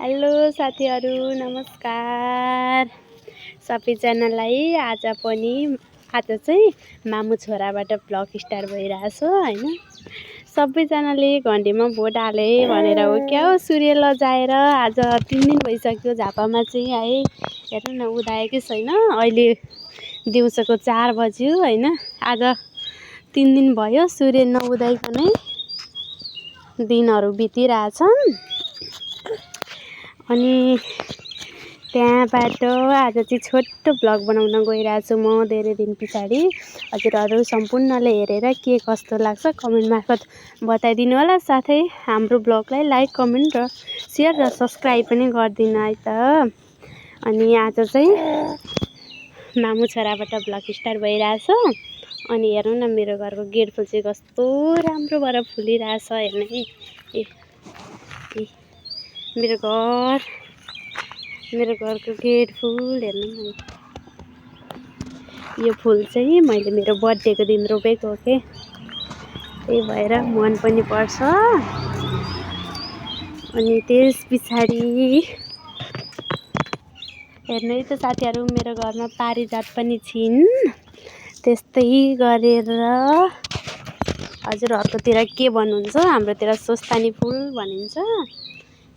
Hello साथीहरू, नमस्कार सबैजनालाई। आज चाहिँ मामु छोराबाट ब्लग स्टार्ट भइरहेछ हैन। सबैजनाले घन्टीमा भोट हाले भनेर हो क्या हो। सूर्य लजाएर आज 3 दिन भइसक्यो झापामा चाहिँ है। हेर्नु न उदाएकै छैन। अहिले दिउँसोको 4 बज्यो हैन। आज 3 दिन भयो सूर्य नउदाइकनै दिनहरू बितिरहेछन्। अनि त्यहाँबाट आज चाहिँ छोटो ब्लग बनाउन गइरहेछु म धेरै दिन पछाडि। हजुरहरू सम्पूर्णले हेरेर के कस्तो लाग्छ कमेन्ट मार्फत बताइदिनु होला। साथै हाम्रो ब्लगलाई लाइक, कमेन्ट र सेयर र सब्स्क्राइब पनि गरिदिनु है त। अनि आज चाहिँ मामु छोराबाट ब्लग स्टार्ट भइरहेछ। अनि हेर्नु न मेरो घरको गेट फुल चाहिँ कस्तो राम्रो भएर फुलिरहेछ। हेर्नु है मेरो घरको गेट फुल हेर्नु न। यो फुल चाहिँ मैले मेरो बर्थडेको दिन रोपेको हो के, त्यही भएर मन पनि पर्छ। अनि त्यस पछाडि हेर्नु है त साथीहरू, मेरो घरमा पारिजात पनि छिन्। त्यस्तै गरेर हजुरहरुकोतिर के भन्नुहुन्छ? हाम्रोतिर सोस्तानी फुल भनिन्छ।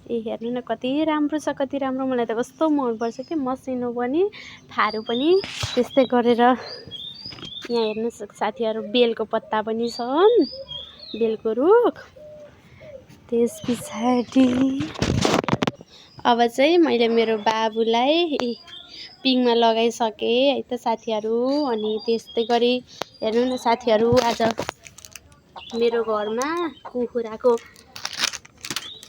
हेर्नु न कति राम्रो छ, कति राम्रो। मलाई त कस्तो मनपर्छ कि मसिनो पनि थारू पनि। त्यस्तै गरेर यहाँ हेर्नु साथीहरू, बेलको पत्ता पनि छन्, बेलको रुख। त्यस पछाडि अब चाहिँ मैले मेरो बाबुलाई पिङमा लगाइसकेँ है त साथीहरू। अनि त्यस्तै गरी हेर्नु न साथीहरू, आज मेरो घरमा कुखुराको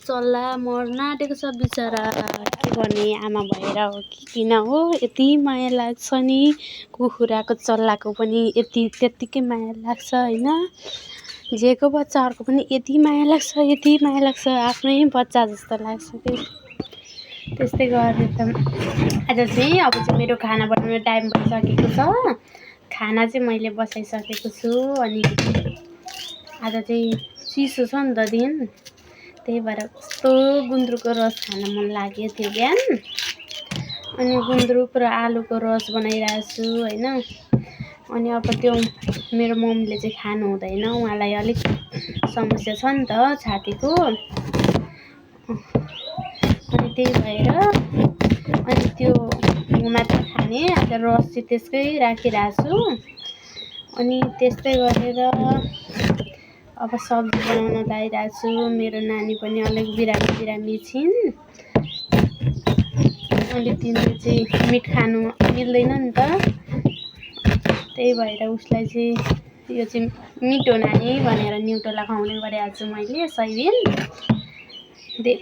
चल्ला मर्न आँटेको छ बिचरा। के गर्ने, आमा भएर हो कि किन हो, यति माया लाग्छ नि। कुखुराको चल्लाको पनि त्यत्तिकै माया लाग्छ हैन। जेको बच्चाहरूको पनि यति माया लाग्छ, यति माया लाग्छ, आफ्नै बच्चा जस्तो लाग्छ कि। त्यस्तै गरेर त आज चाहिँ अब चाहिँ मेरो खाना बनाउने टाइम भइसकेको छ। खाना चाहिँ मैले बसाइसकेको छु। अनि आज चाहिँ चिसो छ नि त दिन, त्यही भएर कस्तो गुन्द्रुकको रस खान मन लागेको थियो बिहान। अनि गुन्द्रुक र आलुको रस बनाइरहेछु हैन। अनि अब त्यो मेरो मम्मीले चाहिँ खानु हुँदैन, उहाँलाई अलिक समस्या छ नि त छातीको। अनि त्यही भएर अनि त्यो मात्र खाने आज रस चाहिँ त्यसकै राखिरहेछु। अनि त्यस्तै गरेर अब सब्जी बनाउन गइरहेछु। मेरो नानी पनि अलिक बिरामी छिन्। अनि तिनले चाहिँ मिठ खानु मिल्दैन नि त, त्यही भएर उसलाई चाहिँ यो चाहिँ मिठो नानी भनेर न्युट्रेला खुवाउने गरेको छु मैले। सोयाबिन,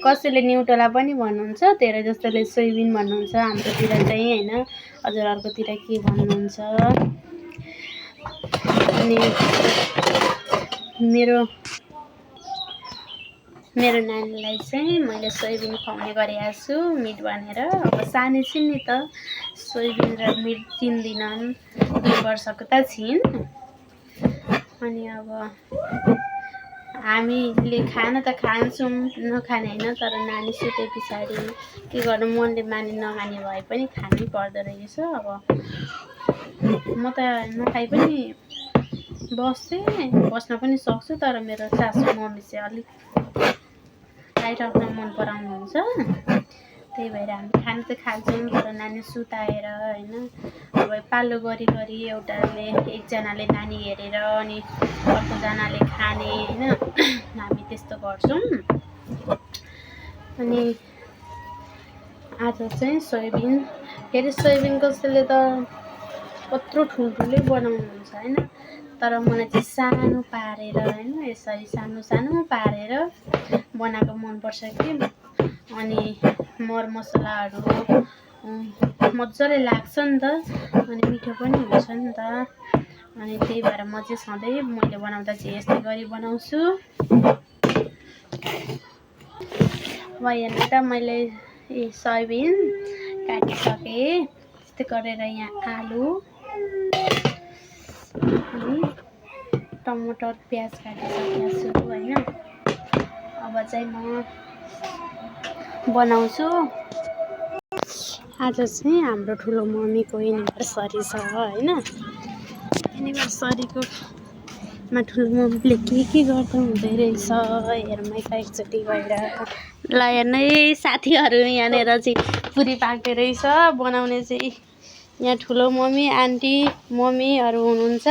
कसैले न्युट्रेला पनि भन्नुहुन्छ, धेरै जस्तोले सोयाबिन भन्नुहुन्छ हाम्रोतिर चाहिँ हैन। हजुरहरुकोतिर के भन्नुहुन्छ? अनि मेरो नानीलाई चाहिँ मैले सोयाबिन खुवाउने गरेको छु मिट भनेर। अब सानै छिन् नि त, सोयाबिन र मिट दिन्दिनन्, 2 वर्षको त छिन्। अनि अब हामीले खाना त खान्छौँ, नखाने होइन, तर नानी सुते पछाडि के गर्नु, मनले माने नमाने भए पनि खानै पर्दो रहेछ। अब म त नखाइ पनि बस्न पनि सक्छु, तर मेरो सासू मम्मी चाहिँ अलिक खाइराख्न मन पराउनुहुन्छ। त्यही भएर हामी खाना त खान्छौँ, तर नानी सुताएर हैन। अब पालो गरी एकजनाले नानी हेरेर अनि अर्कोजनाले खाने हैन, हामी त्यस्तो गर्छौँ। अनि आज चाहिँ सोयाबिन, फेरि सोयाबिन कसैले त कत्रो ठुल्ठुलै बनाउनुहुन्छ हैन, तर मलाई चाहिँ सानो पारेर हैन, यसरी सानो सानो पारेर बनाएको मनपर्छ कि। अनि मरमसलाहरू मजाले लाग्छ नि त, अनि मिठो पनि हुन्छ नि त। अनि त्यही भएर म चाहिँ सधैँ मैले बनाउँदा चाहिँ यस्तै गरी बनाउँछु। अब हेर्नु त मैले सोयाबिन काटिसकेँ। त्यस्तै गरेर यहाँ आलु अनि टमाटर प्याज काटिसकेको छु हैन। अब चाहिँ म बनाउँछु। आज चाहिँ हाम्रो ठुलो मम्मीको एनिभर्सरी छ होइन। एनिभर्सरीकोमा ठुलो मम्मीले के गर्दा हुँदै रहेछ हेरौँ त एकचोटि गएर। ल हेर्नै साथीहरू यहाँनिर चाहिँ पुरी पाक्दै रहेछ। बनाउने चाहिँ यहाँ ठुलो मम्मी आन्टी मम्मीहरू हुनुहुन्छ।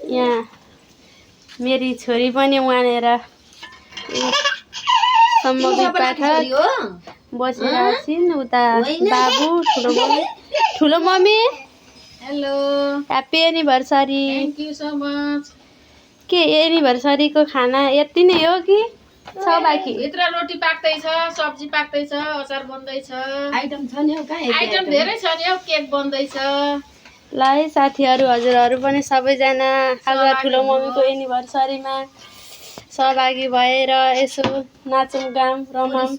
यहाँ मेरी छोरी पनि वहाँनिर सम्मोगी पाठक बसिरहेको छिन्। उता बाबु ठुलो mummy hello happy anniversary. Thank you so much. के एनिभर्सरीको खाना यति नै हो कि छ बाँकी? भित्र रोटी पाक्दैछ, सब्जी पाक्दैछ, अचार बन्दैछ, आइटम छ नि हौ। आइटम धेरै छ नि हौ, केक बन्दैछ। ल है साथीहरू हजुरहरू पनि सबैजना आज ठुलो मम्मीको एनिभर्सरीमा सहभागी भएर यसो नाचौँ गाम रमाउँ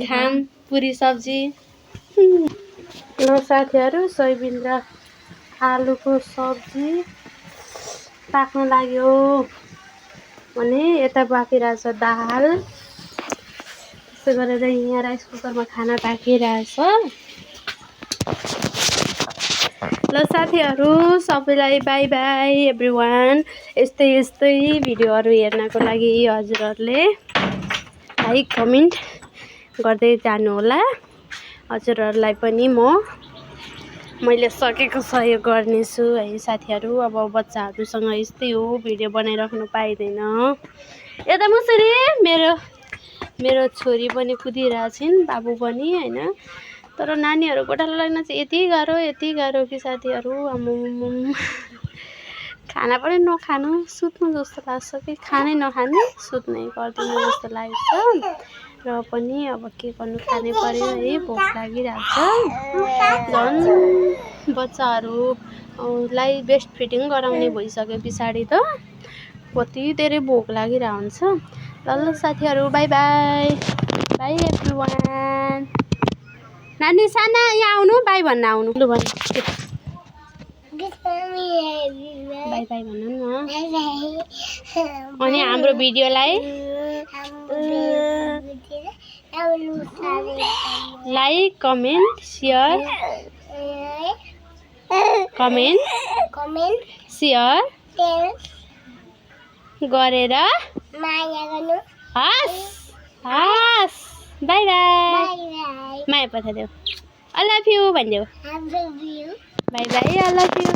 खाम पुरी सब्जी। ल साथीहरू सोयाबिन र आलुको सब्जी पाक्न लाग्यो भने यता पाकिरहेछ दाल। त्यसो गरेर यहाँ राइस कुकरमा खाना पाकिरहेछ। ल साथीहरू सबैलाई बाई बाई एभ्रिवान। यस्तै भिडियोहरू हेर्नको लागि हजुरहरूले लाइक कमेन्ट गर्दै जानुहोला। हजुरहरूलाई पनि मैले सकेको सहयोग गर्नेछु है साथीहरू। अब बच्चाहरूसँग यस्तै हो, भिडियो बनाइराख्नु पाइँदैन। यता मुसुरी मेरो छोरी पनि कुदिरहेछिन्, बाबु पनि होइन। तर नानीहरू गोठालो लाग्न चाहिँ यति गाह्रो कि साथीहरू। आम्माम खाना पनि नखानु सुत्नु जस्तो लाग्छ कि खानै नखानु सुत्नै पर्दैन जस्तो लाग्छ। र पनि अब के गर्नु, खानै पर्यो है, भोक लागिरहेको छ। झन् बच्चाहरूलाई ब्रेस्ट फिडिङ गराउने भइसके पछाडि त कति धेरै भोक लागिरहेको हुन्छ। ल साथीहरू बाई बाई एभ्रिवान। नानी साना यहाँ आउनु, बाई भन्न आउनु। लु भन् बाई बाई भन्नु न। अनि हाम्रो भिडियोलाई लाइक कमेन्ट सेयर गरेर माया गर्नु। हस् बाई बाई। माया पठाइदेऊ। आई लभ यु भनिदेऊ। Bye bye I love you.